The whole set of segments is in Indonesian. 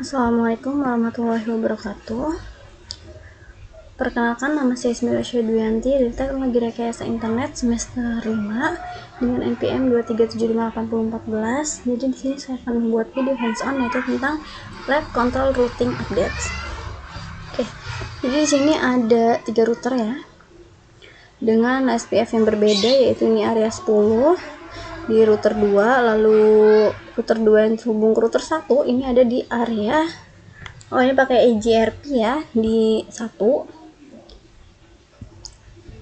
Assalamualaikum warahmatullahi wabarakatuh. Perkenalkan, nama saya Ismira Syedwiyanti dari Teknologi Rekayasa Internet semester 5 dengan NPM 2375814. Jadi di sini saya akan membuat video hands-on yaitu tentang Lab Control Routing Updates. Oke. Jadi di sini ada 3 router ya. Dengan SPF yang berbeda, yaitu ini area 10 di router 2, lalu router 2 yang terhubung ke router 1 ini ada di area ini pakai EGRP ya di 1.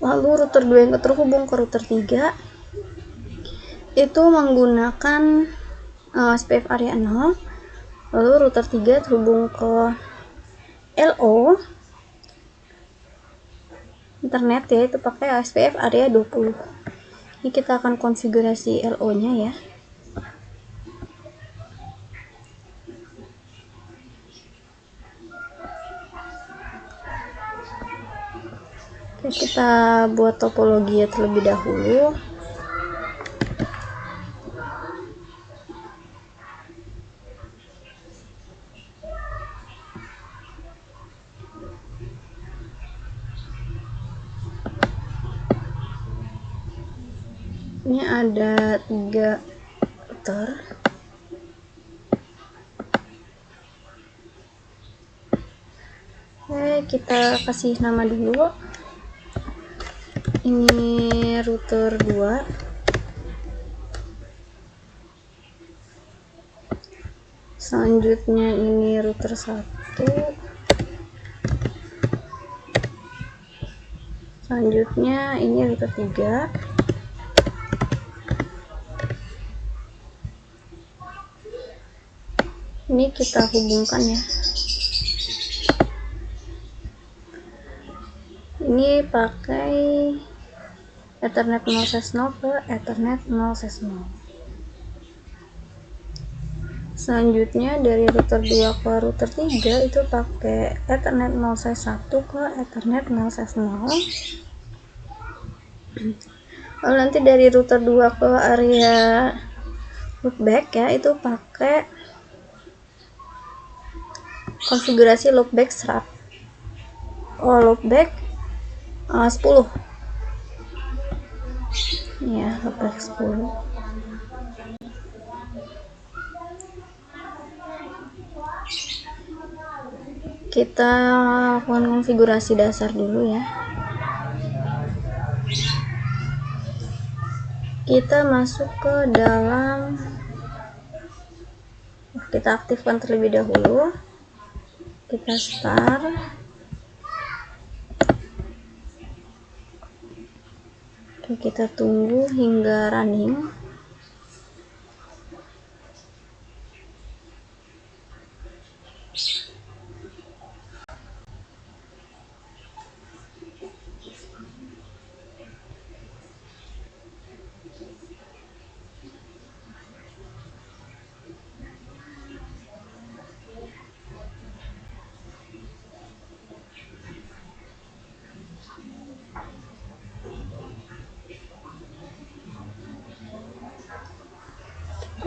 Lalu router 2 yang terhubung ke router 3 itu menggunakan SPF area 0. Lalu router 3 terhubung ke LO internet yaitu pakai SPF area 20. Ini kita akan konfigurasi LO nya ya. Oke, kita buat topologi terlebih dahulu. Ini ada 3 router. Oke, kita kasih nama dulu. Ini router 2. Selanjutnya ini router 1. Selanjutnya ini router 3. Ini kita hubungkan ya. Ini pakai Ethernet 0/0 ke Ethernet 0/0. Selanjutnya dari router 2 ke router 3 itu pakai Ethernet 0/1 ke Ethernet 0/0. Lalu nanti dari router 2 ke area loopback ya, itu pakai konfigurasi loopback 100. Loopback 10 ya, loopback 10. Kita lakukan konfigurasi dasar dulu ya. Kita masuk ke dalam, kita aktifkan terlebih dahulu. Kita start. Oke, kita tunggu hingga running.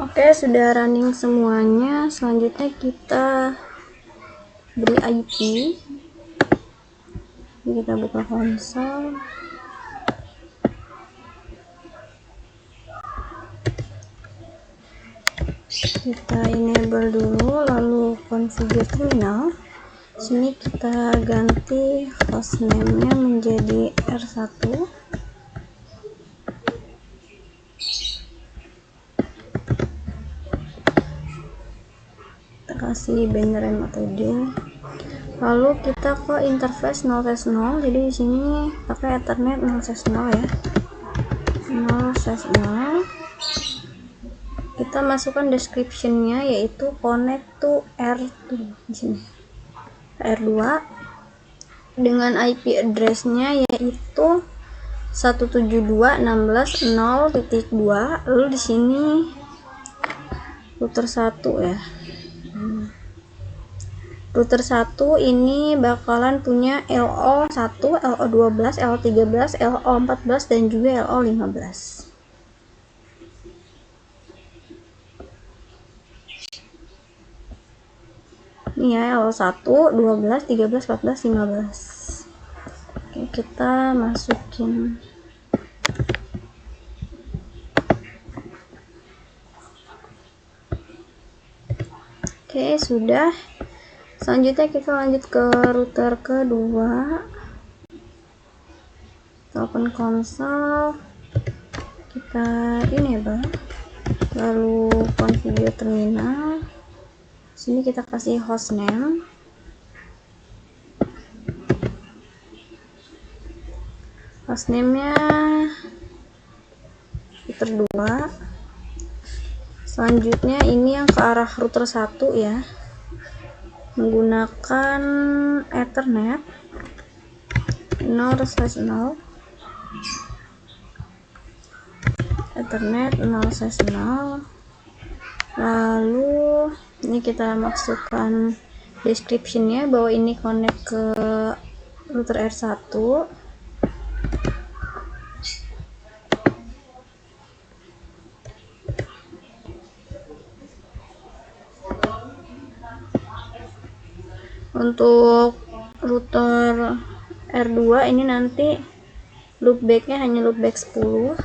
Oke, sudah running semuanya. Selanjutnya kita beri IP. Kita buka konsol. Kita enable dulu, lalu configure terminal. Sini kita ganti hostname-nya menjadi R1. Kasih banner metode. Lalu kita ke interface 0/0. Jadi di sini pakai Ethernet 0/0 ya. 0/0. Kita masukkan description-nya yaitu connect to R2 di sini. R2 dengan IP address-nya yaitu 172.16.0.2. Lalu di sini router 1 ya. Router 1 ini bakalan punya LO1, LO12, LO13, LO14 dan juga LO15. Ini ya, L1, 12, 13, 14, 15. Oke, kita masukin. Oke, sudah. Selanjutnya kita lanjut ke router kedua. Open console. Kita enable. Lalu configure terminal. Sini kita kasih hostname. Hostname-nya router 2. Selanjutnya ini yang ke arah router 1 ya, menggunakan Ethernet 0/0, Ethernet 0/0. Lalu ini kita masukkan description-nya bahwa ini connect ke router R1. Untuk router R2 ini nanti loopback-nya hanya loopback 10.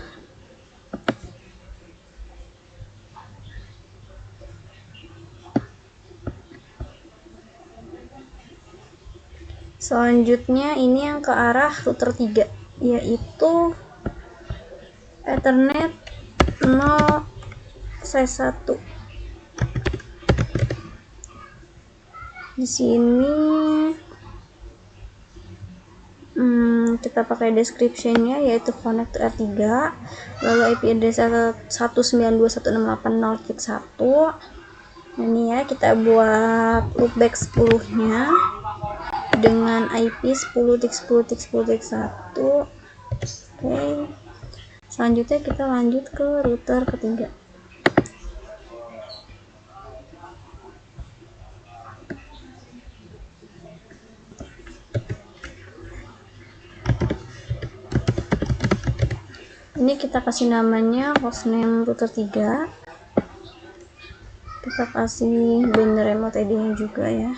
Selanjutnya ini yang ke arah router 3, yaitu Ethernet 0/1. Di sini kita pakai description-nya yaitu connect to R3, lalu IP address 192.168.0.1. Ini ya, kita buat loopback 10-nya dengan IP 10.10.10.1. Oke. Selanjutnya kita lanjut ke router ketiga. Ini kita kasih namanya hostname router 3. Kita kasih bin remote ID-nya juga ya.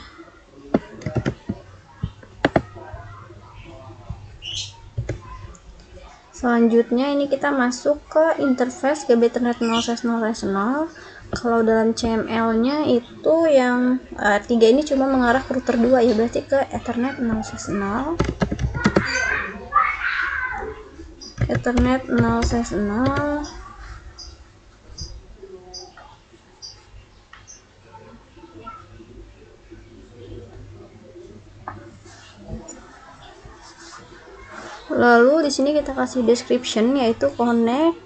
Selanjutnya ini kita masuk ke interface GB Ethernet 0/0/0. Kalau dalam CML-nya itu yang 3 ini cuma mengarah ke router 2 ya, berarti ke Ethernet 0/0. Ethernet 0/0. Lalu di sini kita kasih description yaitu connect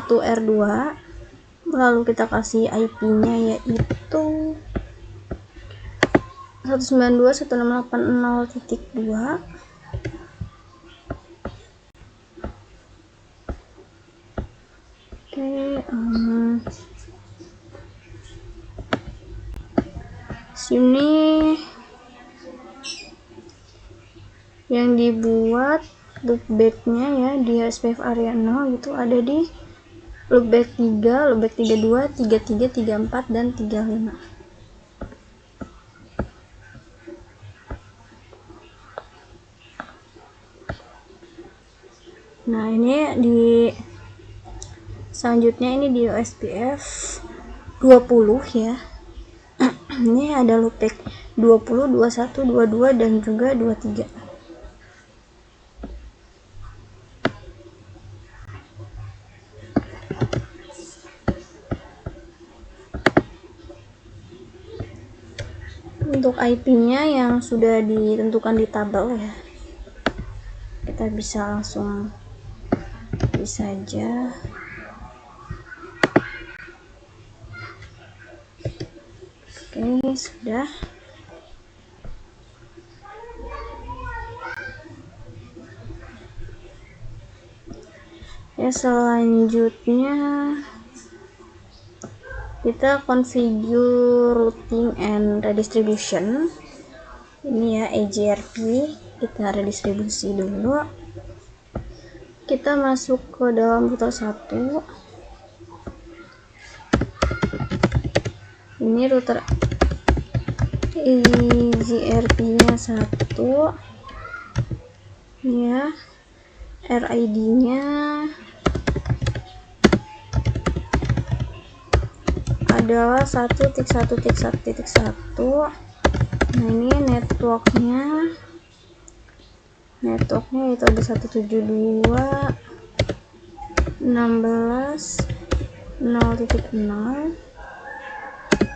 to R2. Lalu kita kasih IP-nya yaitu 192.168.0.2. Oke, sini yang dibuat loopback-nya ya di SPF area 0 itu ada di loopback 3, loopback 32, 33, 34 dan 35. Nah, ini di selanjutnya ini di SPF 20 ya. Ini ada loopback 20, 21, 22 dan juga 23. Untuk IP-nya yang sudah ditentukan di tabel ya, kita bisa langsung saja. Oke, sudah. Ya, selanjutnya kita configure routing and redistribution. Ini ya, AGRP, kita redistribusi dulu. Kita masuk ke dalam router 1. Ini router EGRP-nya 1 ya, RID-nya adalah 1.1.1.1. Nah, ini networknya itu ada 172.16.0.0,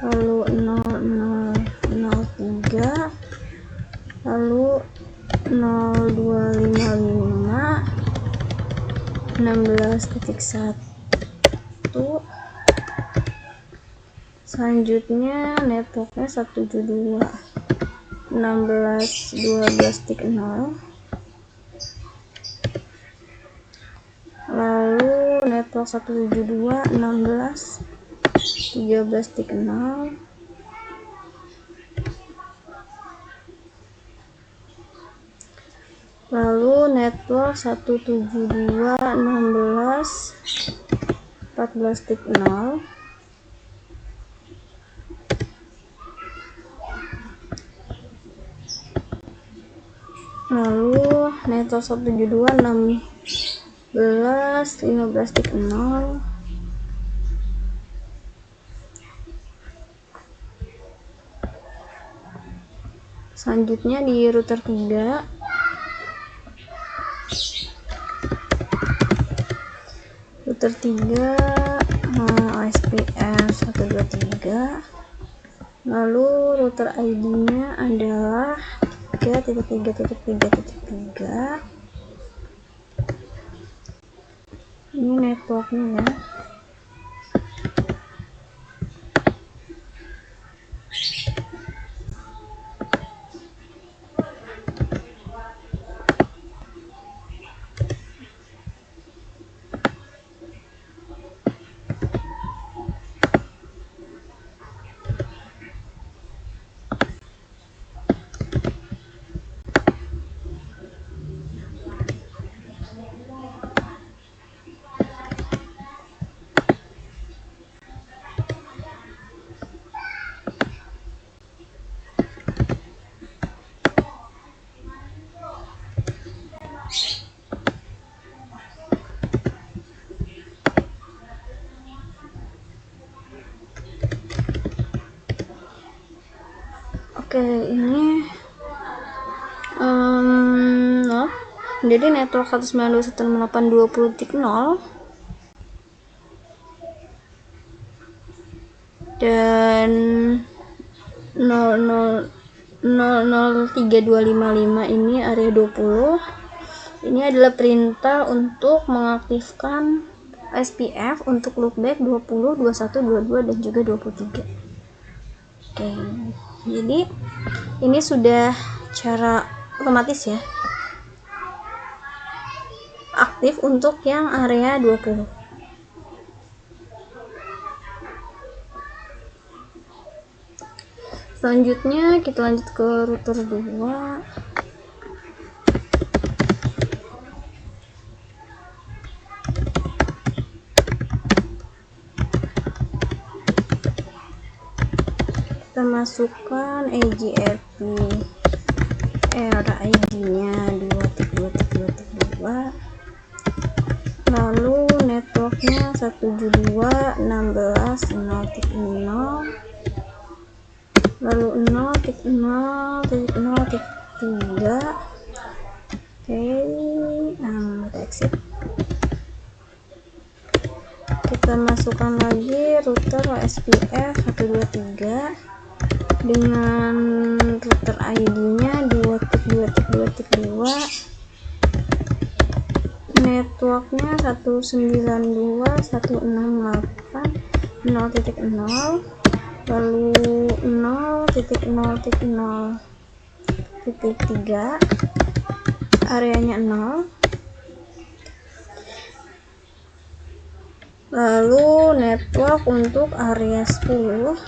lalu 0003, lalu 0255, 16.1. Selanjutnya networknya 172.16.12.0, lalu network 172.16.13.0, lalu network 172.16.14.0, lalu network 172.16.15.0, selanjutnya di router 3 OSPF 123, lalu router ID-nya adalah 3.3.3.3. Ini networknya ya. Oke, ini jadi network 192.168.20.0 dan 003255 ini area 20. Ini adalah perintah untuk mengaktifkan SPF untuk loopback 20, 21, 22 dan juga 23. Oke, jadi ini sudah cara otomatis ya, aktif untuk yang area 20. Selanjutnya kita lanjut ke router 2. Kita masukkan EGRP, RID-nya 2.2.2.2, lalu networknya 172.16.0.0, lalu 0.0.0.3. Oke, kita exit. Kita masukkan lagi router OSPF 123 dengan router ID-nya 2.2.2.2, networknya 192.168.0.0, lalu 0.0.0.3, areanya 0, lalu network untuk area 10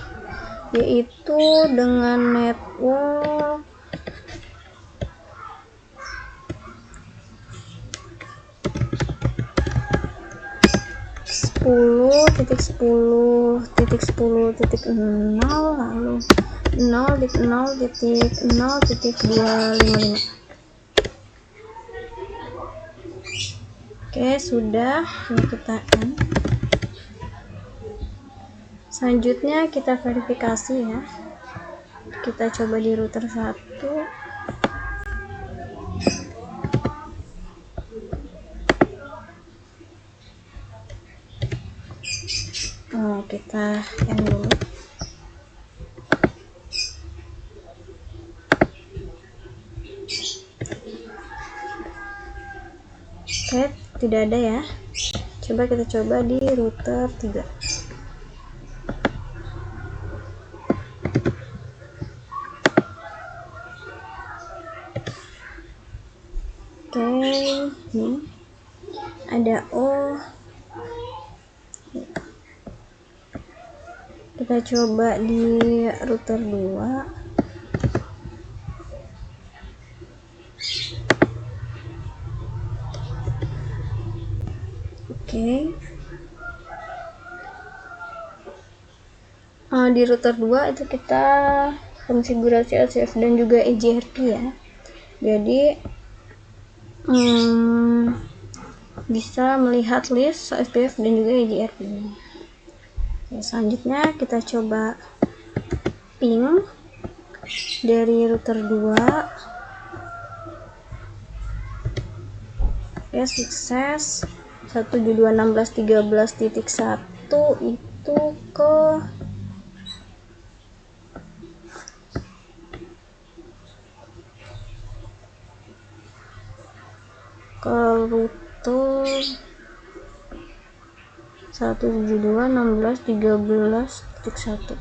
yaitu dengan network 10 10.10.10.0 lalu 0.0.0.255. Oke, sudah. Ini kita end. Selanjutnya kita verifikasi ya. Kita coba di router 1. Kita end dulu. Oke, tidak ada ya. Coba kita coba di router 3. Oke, ini ada O. Kita coba di router 2. Oke. Di router 2 itu kita konfigurasi LCF dan juga EGRP ya. Jadi bisa melihat list SPF dan juga EGRP. Oke, selanjutnya kita coba ping dari router 2. Oke, sukses. 172.16.13.1 itu ke router 172.16.13.1.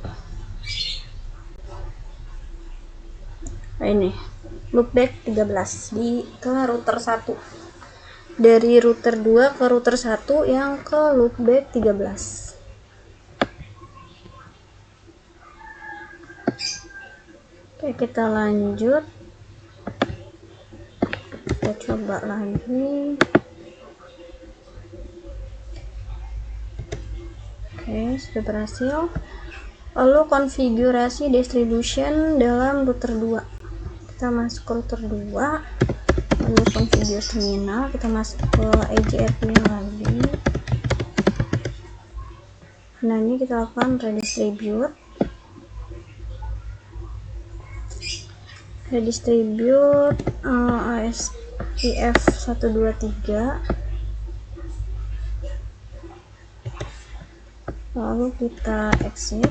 Nah, ini loopback 13 ke router 1. Dari router 2 ke router 1 yang ke loopback 13. Oke, kita lanjut. Kita coba lagi. Oke, sudah berhasil. Lalu konfigurasi distribution dalam router 2. Kita masuk ke router 2. Lalu configure terminal, kita masuk ke EGRP lagi. Nah, ini kita lakukan redistribute OSPF 123. Lalu kita exit.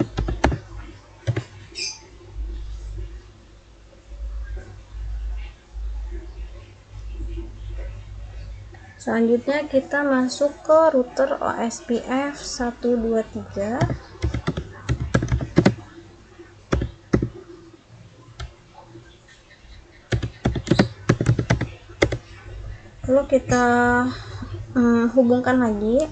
Selanjutnya kita masuk ke router OSPF 123. Lalu kita hubungkan lagi.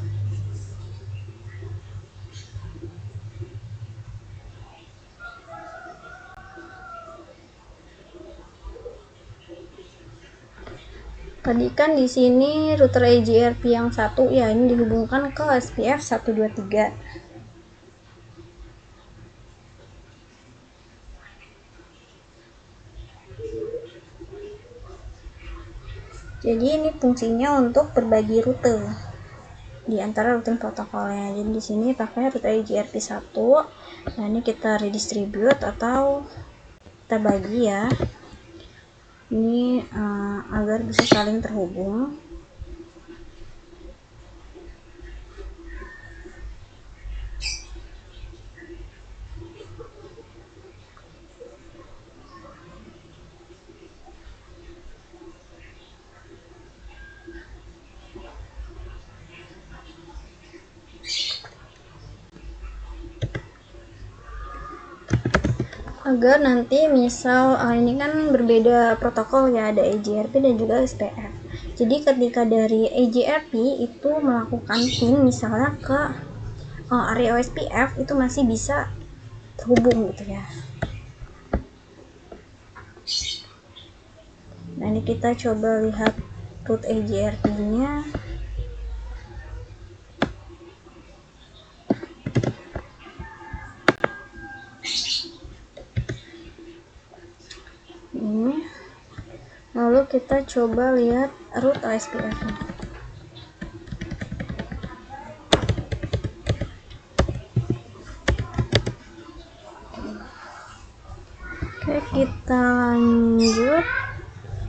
Tadi kan di sini router EGRP yang satu ya, ini dihubungkan ke SPF 123. Jadi ini fungsinya untuk berbagi rute di antara routing protokolnya. Jadi di sini pakai router EGRP 1. Nah, ini kita redistribute atau kita bagi ya. Ini agar bisa saling terhubung. Agar nanti misal ini kan berbeda protokol ya, ada EGRP dan juga SPF. Jadi ketika dari EGRP itu melakukan ping misalnya ke area OSPF, itu masih bisa terhubung gitu ya. Nah, ini kita coba lihat root EGRP nya. Lalu kita coba lihat root OSPF nya. Oke, kita lanjut.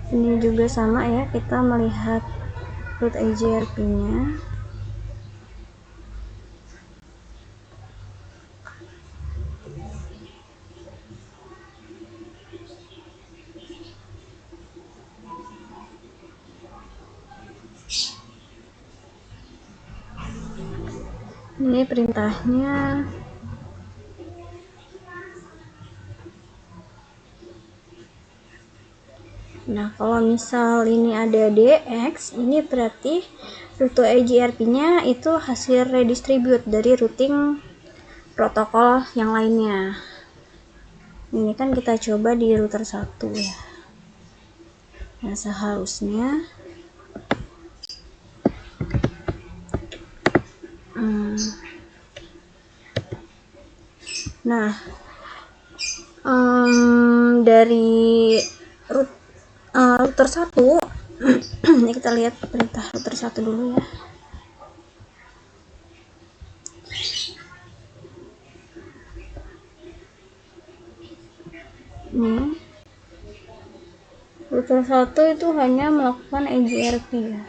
Ini juga sama ya, kita melihat root IGRP nya. Ini perintahnya. Nah, kalau misal ini ada DX, ini berarti root IGRP nya itu hasil redistribute dari routing protokol yang lainnya. Ini kan kita coba di router 1 ya. Nah, seharusnya dari router 1 ini kita lihat perintah router 1 dulu ya. Nih, router 1 itu hanya melakukan IGRP ya,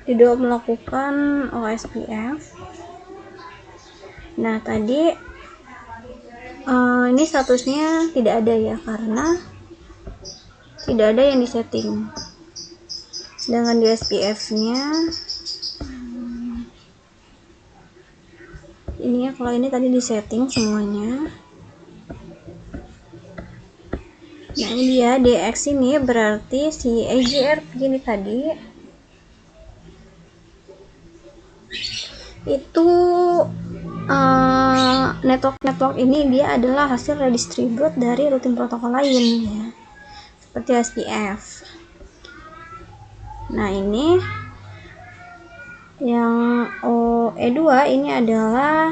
tidak melakukan OSPF. Nah, tadi ini statusnya tidak ada ya, karena tidak ada yang disetting. Sedangkan di SPF nya ini ya, kalau ini tadi disetting semuanya. Nah, ini dia DX ini berarti si IGRP ini tadi itu network ini dia adalah hasil redistribute dari routing protokol lain ya, seperti SPF. Nah, ini yang OE2 ini adalah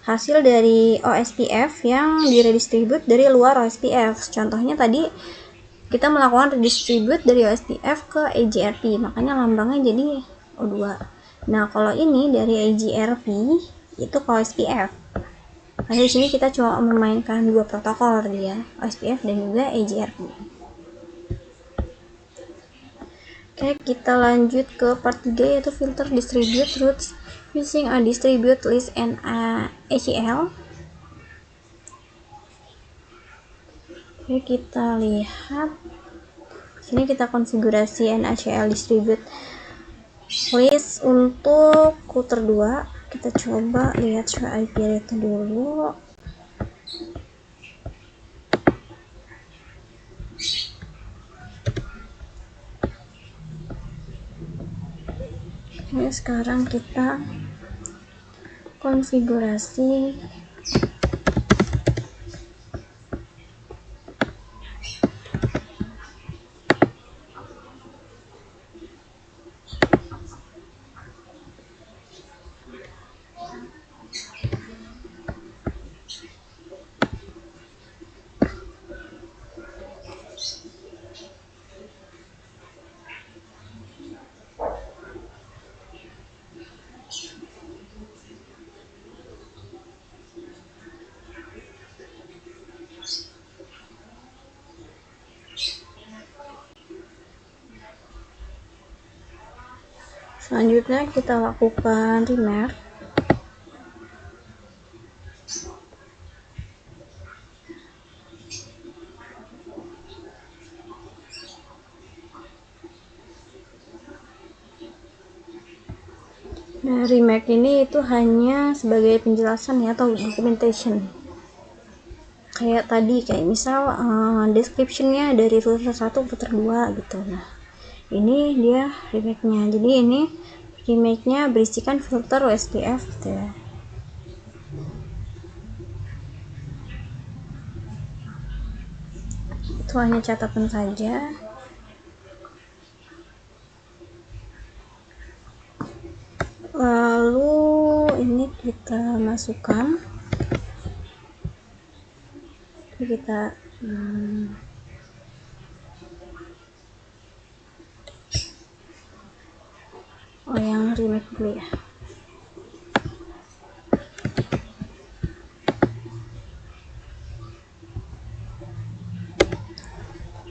hasil dari OSPF yang diredistribute dari luar OSPF. Contohnya tadi kita melakukan redistribute dari OSPF ke IGRP, makanya lambangnya jadi O2. Nah, kalau ini dari IGRP itu ke OSPF. Nah, di sini kita cuma memainkan dua protokol dia, OSPF dan juga IGRP. Oke, kita lanjut ke part 3 yaitu filter distribute routes using a distribute list and ACL. Oke, kita lihat sini kita konfigurasi NaCl distribute list untuk router 2. Kita coba lihat show IP rate dulu. Oke, sekarang kita konfigurasi selanjutnya kita lakukan remark. Nah, remark ini itu hanya sebagai penjelasan ya, atau documentation. Kayak tadi, kayak misal descriptionnya dari router 1 ke router 2 gitu. Nah, ini dia remake-nya. Jadi ini remake-nya berisikan filter OSPF gitu ya. Itu hanya catatan saja. Lalu ini kita masukkan, kita Oh, yang remake dulu ya.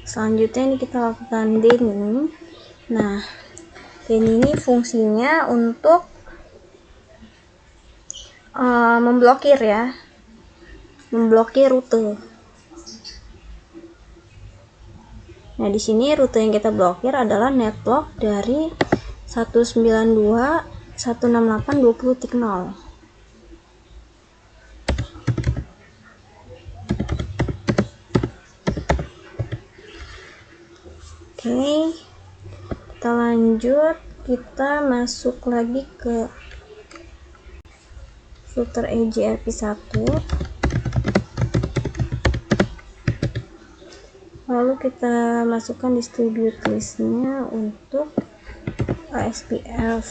Selanjutnya ini kita lakukan dening. Nah, dening ini fungsinya untuk memblokir ya, memblokir rute. Nah, di sini rute yang kita blokir adalah network dari 192.168.20.0. Oke, kita lanjut, kita masuk lagi ke filter EJRP1, lalu kita masukkan distribute listnya untuk ASPF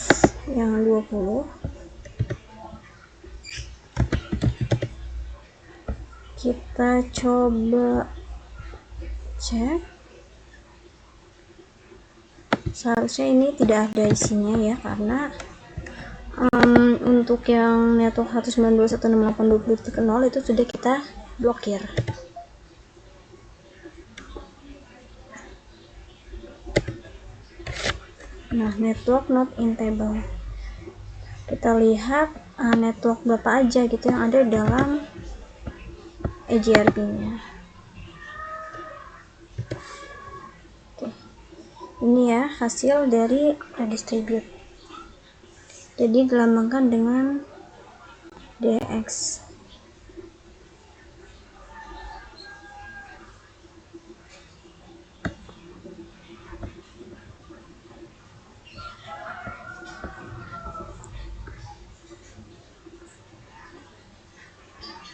yang 20. Kita coba cek, seharusnya ini tidak ada isinya ya, karena untuk yang network 192.168.20.0 itu sudah kita blokir. Nah, network not in table, kita lihat network berapa aja gitu yang ada dalam EJRP nya. Ini ya hasil dari redistribute, jadi dilambangkan dengan DX.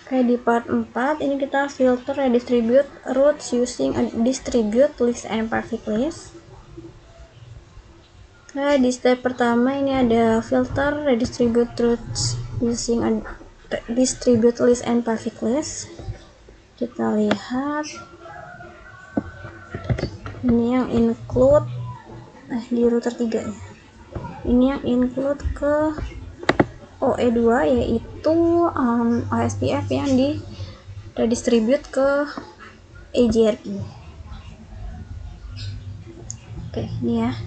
Oke, di part 4 ini kita filter redistribute routes using a distribute list and perfect list. Oke, di step pertama ini ada filter redistribute routes using a distribute list and perfect list. Kita lihat ini yang include di router 3 ya. Ini yang include ke OE2, yaitu ASPF yang di redistribute ke EJRP. Oke, ini ya.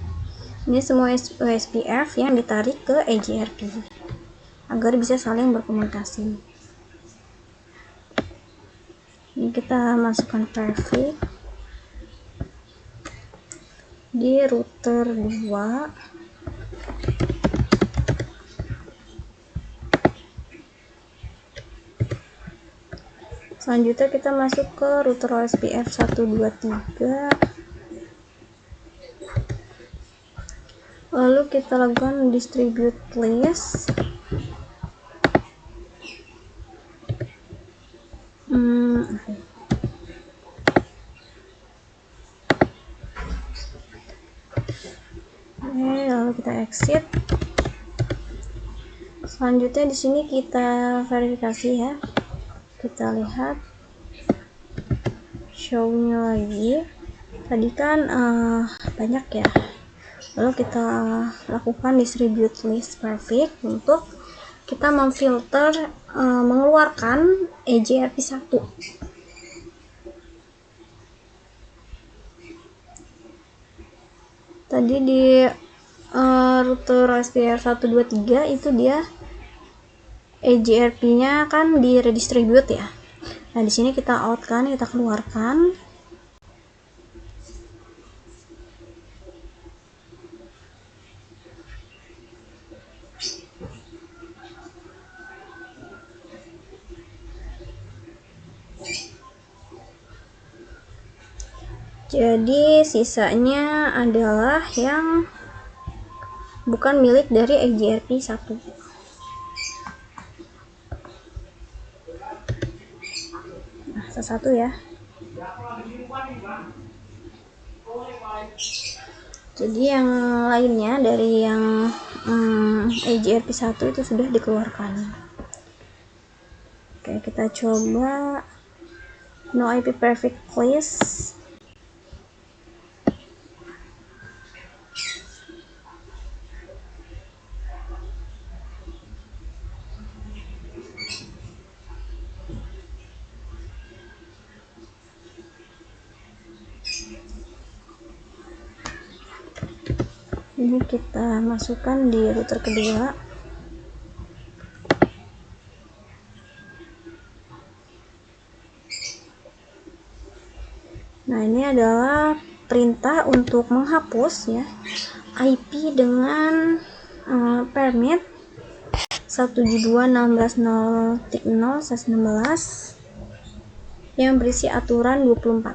Ini semua OSPF yang ditarik ke EJRP agar bisa saling berkomunikasi. Ini kita masukkan perfect di router 2. Selanjutnya kita masuk ke router OSPF 123. Lalu kita lakukan distribute list. Lalu kita exit. Selanjutnya di sini kita verifikasi ya. Kita lihat show-nya lagi. Tadi kan banyak ya. Lalu kita lakukan distribute list perfect untuk kita memfilter mengeluarkan EJRP1. Tadi di router OSPF 123 itu dia EJRP-nya kan di redistribute ya. Nah, di sini kita out kan, kita keluarkan. Jadi sisanya adalah yang bukan milik dari EJRP1. Nah, satu ya. Jadi yang lainnya dari yang EJRP1 itu sudah dikeluarkan. Oke, kita coba no IP prefix list. Ini kita masukkan di router kedua. Nah, ini adalah perintah untuk menghapus ya IP dengan permit 172.16.0.16 yang berisi aturan 24.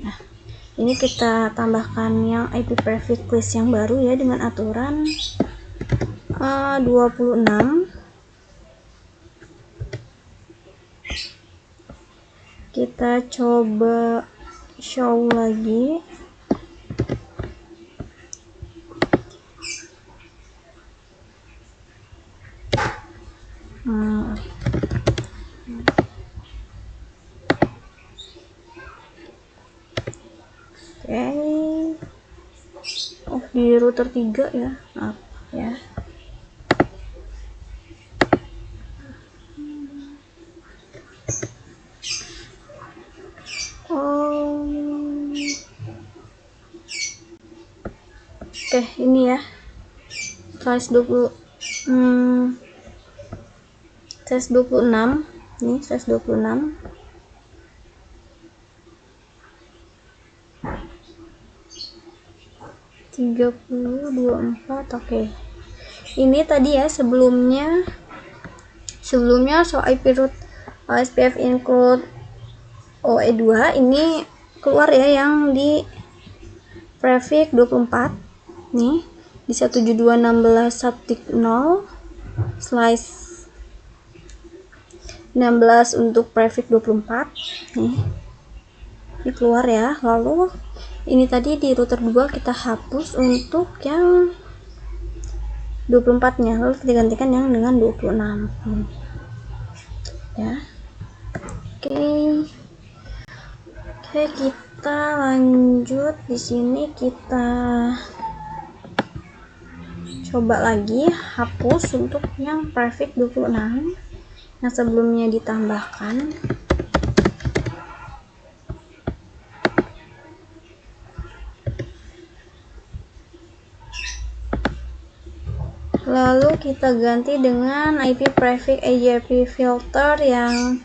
Nah, ini kita tambahkan yang IP prefix list yang baru ya dengan aturan 26. Kita coba show lagi. Oh, di router 3 ya. Apa ya? Oke, ini ya. Size 20 size 26. Nih, size 26. Oke. Ini tadi ya sebelumnya show IP root SPF include OE2 ini keluar ya yang di prefix 24 nih di 172.16.16 untuk prefix 24 nih ini keluar ya. Lalu ini tadi di router 2 kita hapus untuk yang 24 nya, lalu kita gantikan yang dengan 26 ya. Oke, kita lanjut. Di sini kita coba lagi hapus untuk yang prefix 26 yang sebelumnya ditambahkan. Lalu kita ganti dengan IP prefix AJP filter yang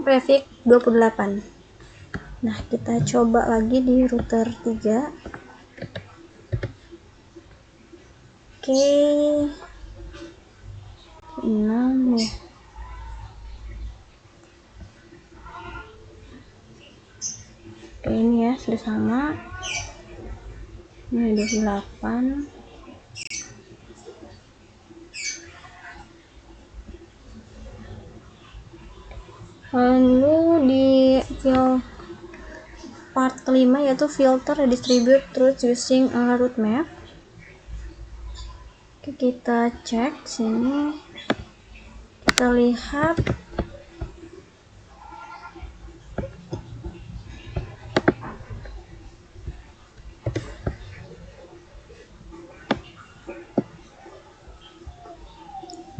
prefix 28. Nah, kita coba lagi di router 3. Oke. 6 ya. Oke, ini ya sudah sama. Ini 28. Lalu di part kelima yaitu filter redistribute routes using a route map. Oke, kita cek sini. Kita lihat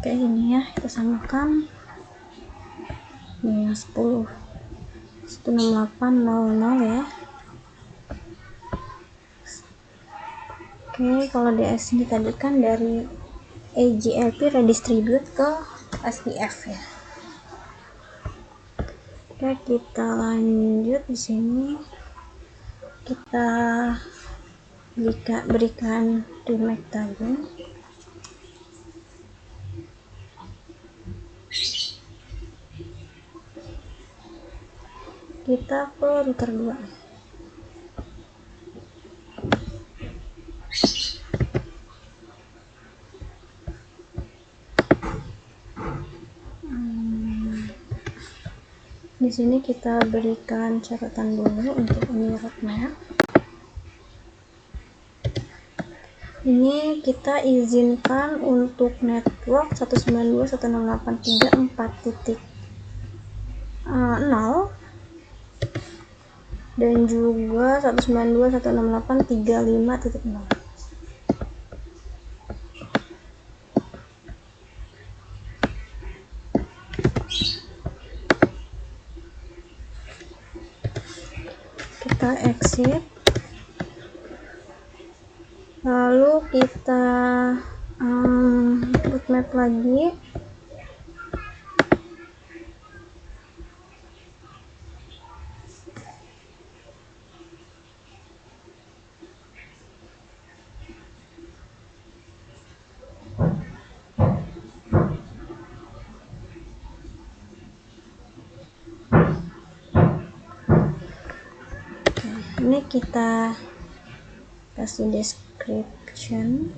kayak ini ya, kita samakan ini ya 16800 ya. Oke, kalau di sini tadi kan dari AJLP redistribute ke SPF ya. Oke, kita lanjut. Di sini kita berikan remake tadi. Kita ke router 2. Di sini kita berikan catatan dulu untuk ini roadmap. Ini kita izinkan untuk network 192.168.4.0 dan juga 192.168.35.0. Kita exit, lalu kita bootmap lagi. Ini kita kasih description.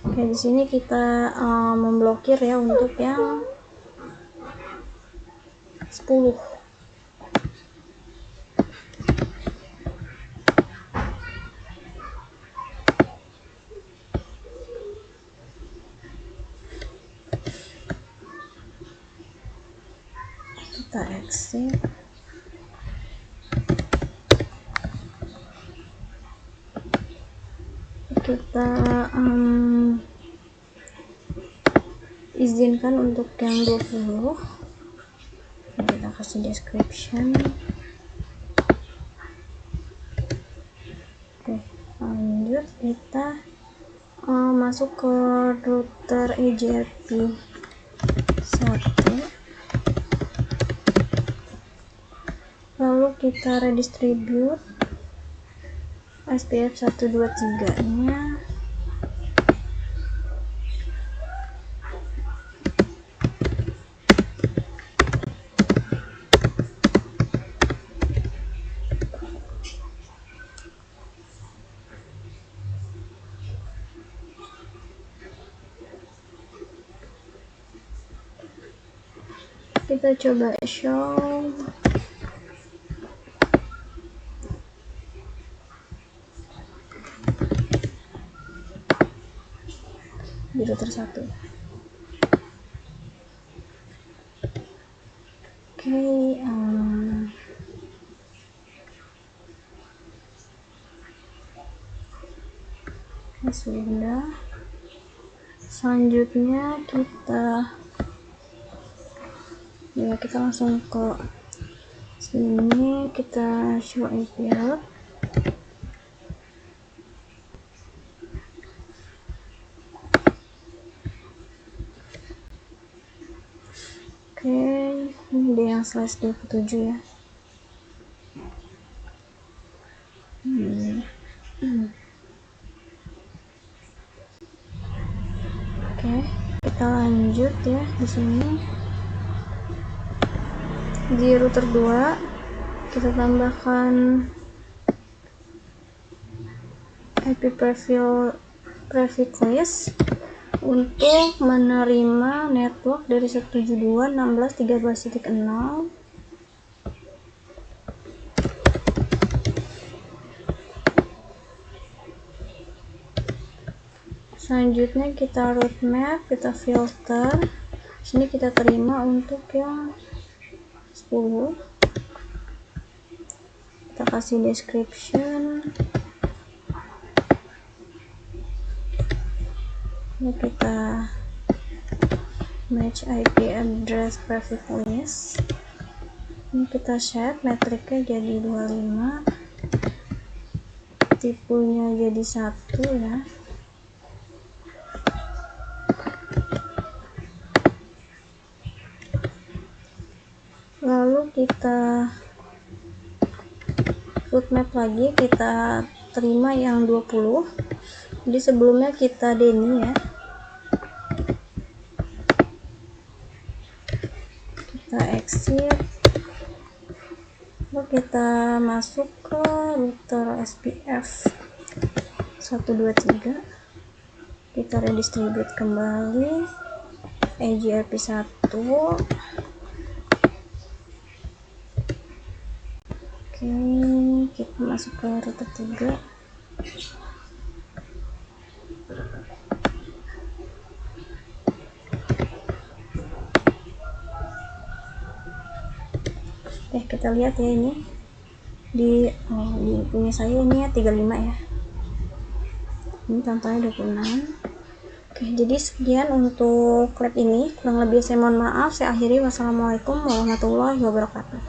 Oke, di sini kita memblokir ya untuk yang 10. Kita exit. Kita izinkan untuk yang 20. Kita kasih description. Oke, lanjut kita masuk ke router EJRP 1, lalu kita redistribute SPF 123 nya. Kita coba show. Di router 1. Oke, sudah. Selanjutnya kita langsung ke sini, kita show IP route. Oke, ini dia yang /27 ya. Oke, kita lanjut ya. Di sini di router 2 kita tambahkan IP prefix list untuk menerima network dari 172.16.13.0. Selanjutnya kita route map, kita filter. Sini kita terima untuk yang 10. Kita kasih description. Ini kita match IP address prefix list. Ini kita set metriknya jadi 25, tipenya jadi 1 ya. Lalu kita route map lagi, kita terima yang 20. Jadi sebelumnya kita deni ya. Kita exit. Lalu kita masuk ke router SPF 123. Kita redistribute kembali EJRP 1. Oke, kita masuk ke router 3. Kita lihat ya, ini di punya saya ini ya 35 ya, ini contohnya 26. Oke, jadi sekian untuk lab ini, kurang lebih saya mohon maaf. Saya akhiri. Wassalamualaikum warahmatullahi wabarakatuh.